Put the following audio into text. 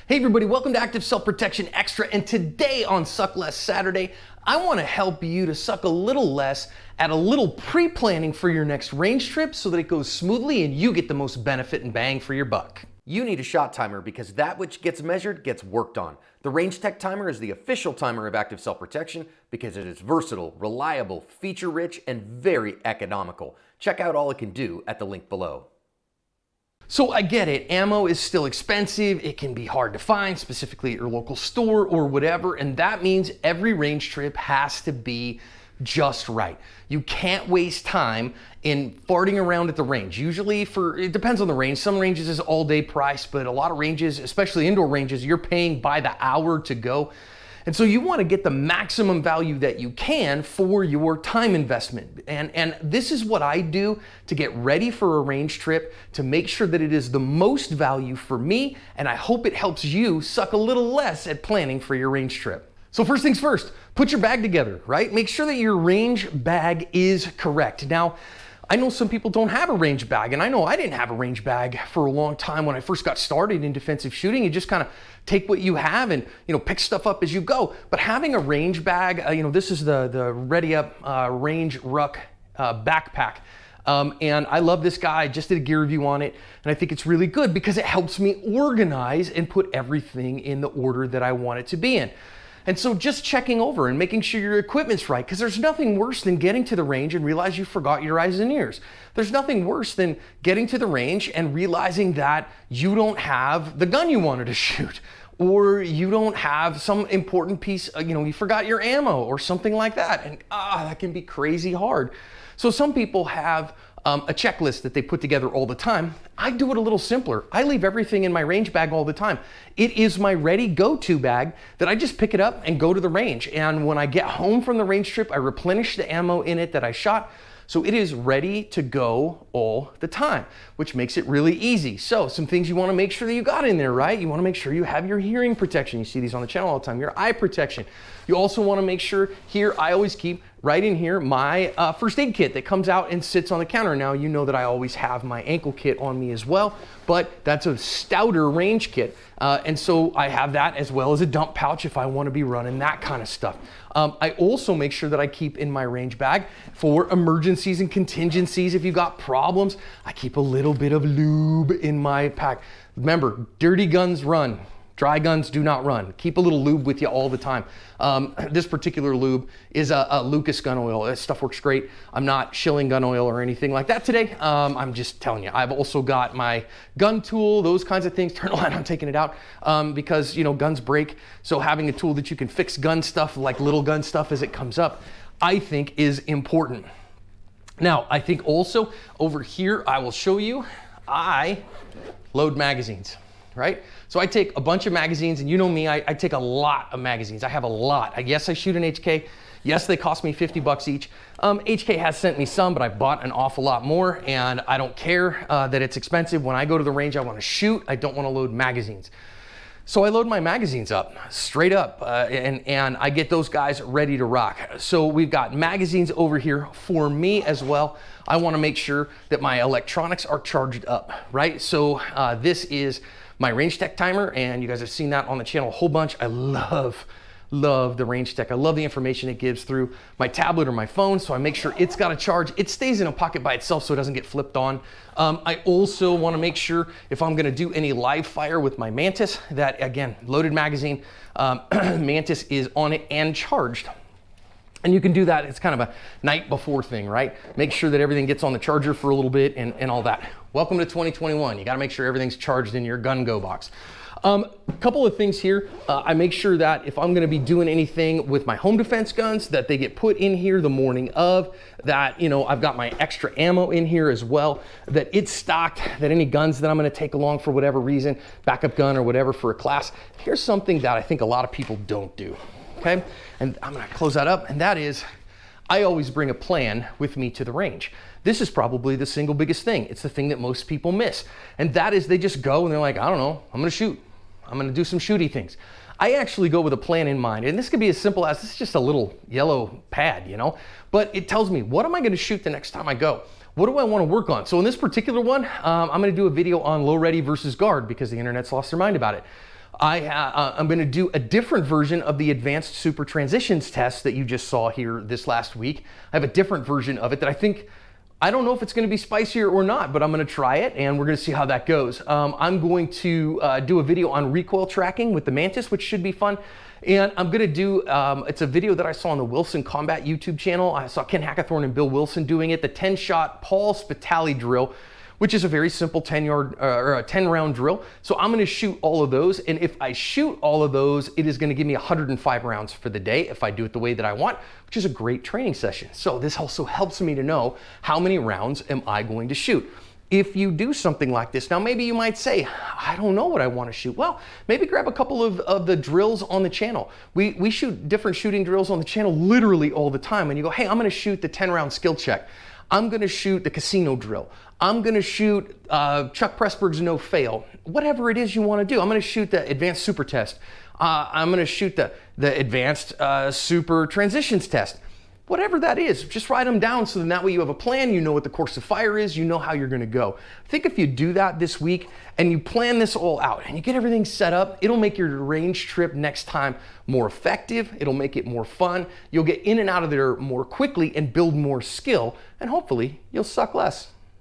Hey everybody, welcome to Active Self-Protection Extra, and today on Suck Less Saturday, I want to help you to suck a little less at a little pre-planning for your next range trip so that it goes smoothly and you get the most benefit and bang for your buck. You need a shot timer because that which gets measured gets worked on. The Range Tech Timer is the official timer of Active Self-Protection because it is versatile, reliable, feature-rich, and very economical. Check out all it can do at the link below. So I get it, ammo is still expensive, it can be hard to find, specifically at your local store or whatever, and that means every range trip has to be just right. You can't waste time in farting around at the range. Usually it depends on the range. Some ranges is all day price, but a lot of ranges, especially indoor ranges, you're paying by the hour to go. And so you want to get the maximum value that you can for your time investment. And this is what I do to get ready for a range trip, to make sure that it is the most value for me, and I hope it helps you suck a little less at planning for your range trip. So first things first, put your bag together, right? Make sure that your range bag is correct. Now, I know some people don't have a range bag, and I know I didn't have a range bag for a long time when I first got started in defensive shooting. You just kind of take what you have and pick stuff up as you go. But having a range bag, this is the Ready Up Range Ruck backpack. And I love this guy. I just did a gear review on it, and I think it's really good because it helps me organize and put everything in the order that I want it to be in. And so just checking over and making sure your equipment's right, because there's nothing worse than getting to the range and realize you forgot your eyes and ears. There's nothing worse than getting to the range and realizing that you don't have the gun you wanted to shoot, or you don't have some important piece, you forgot your ammo or something like that. And that can be crazy hard. So some people have a checklist that they put together all the time. I do it a little simpler. I leave everything in my range bag all the time. It is my ready go-to bag that I just pick it up and go to the range. And when I get home from the range trip, I replenish the ammo in it that I shot. So it is ready to go all the time, which makes it really easy. So some things you want to make sure that you got in there, right? You want to make sure you have your hearing protection. You see these on the channel all the time, your eye protection. You also want to make sure here, I always keep right in here my first aid kit that comes out and sits on the counter. Now, you know that I always have my ankle kit on me as well, but that's a stouter range kit. And so I have that as well as a dump pouch if I want to be running that kind of stuff. I also make sure that I keep in my range bag for emergencies and contingencies. If you've got problems, I keep a little bit of lube in my pack. Remember, dirty guns run. Dry guns do not run. Keep a little lube with you all the time. This particular lube is a Lucas gun oil. This stuff works great. I'm not shilling gun oil or anything like that today. I'm just telling you. I've also got my gun tool, those kinds of things. Turn the light on, taking it out because guns break. So having a tool that you can fix gun stuff, like little gun stuff as it comes up, I think is important. Now, I think also over here, I will show you, I load magazines. Right? So I take a bunch of magazines, and you know me, I take a lot of magazines. I have a lot. Yes, I shoot an HK. Yes, they cost me 50 bucks each. HK has sent me some, but I bought an awful lot more, and I don't care that it's expensive. When I go to the range, I want to shoot. I don't want to load magazines. So I load my magazines up, straight up, and I get those guys ready to rock. So we've got magazines over here for me as well. I want to make sure that my electronics are charged up, right? So this is my Range Tech timer, and you guys have seen that on the channel a whole bunch. I love the Range Tech. I love the information it gives through my tablet or my phone, so I make sure it's got a charge. It stays in a pocket by itself so it doesn't get flipped on. I also want to make sure if I'm going to do any live fire with my Mantis that, again, loaded magazine, Mantis is on it and charged. And you can do that, it's kind of a night before thing, right? Make sure that everything gets on the charger for a little bit and all that. Welcome to 2021. You gotta make sure everything's charged in your gun go box. A couple of things here. I make sure that if I'm gonna be doing anything with my home defense guns, that they get put in here the morning of, that, I've got my extra ammo in here as well, that it's stocked, that any guns that I'm gonna take along for whatever reason, backup gun or whatever for a class, here's something that I think a lot of people don't do. Okay, and I'm gonna close that up, and that is, I always bring a plan with me to the range. This is probably the single biggest thing. It's the thing that most people miss, and that is they just go and they're like, I don't know, I'm gonna shoot. I'm gonna do some shooty things. I actually go with a plan in mind, and this could be as simple as, this is just a little yellow pad, but it tells me, what am I gonna shoot the next time I go? What do I wanna work on? So in this particular one, I'm gonna do a video on low ready versus guard because the internet's lost their mind about it. I'm going to do a different version of the advanced super transitions test that you just saw here this last week. I have a different version of it that I don't know if it's going to be spicier or not, but I'm going to try it and we're going to see how that goes. I'm going to do a video on recoil tracking with the Mantis, which should be fun. And I'm going to do, it's a video that I saw on the Wilson Combat YouTube channel. I saw Ken Hackathorn and Bill Wilson doing it, the 10-shot Paul Spitali drill, which is a very simple 10-round drill. So I'm going to shoot all of those. And if I shoot all of those, it is going to give me 105 rounds for the day if I do it the way that I want, which is a great training session. So this also helps me to know how many rounds am I going to shoot. If you do something like this, now maybe you might say, I don't know what I want to shoot. Well, maybe grab a couple of the drills on the channel. We shoot different shooting drills on the channel literally all the time. And you go, hey, I'm going to shoot the 10-round skill check. I'm going to shoot the casino drill. I'm going to shoot Chuck Pressburg's no fail. Whatever it is you want to do. I'm going to shoot the advanced super test. I'm going to shoot the advanced super transitions test. Whatever that is, just write them down so then that way you have a plan, you know what the course of fire is, you know how you're going to go. I think if you do that this week and you plan this all out and you get everything set up, it'll make your range trip next time more effective. It'll make it more fun. You'll get in and out of there more quickly and build more skill, and hopefully you'll suck less.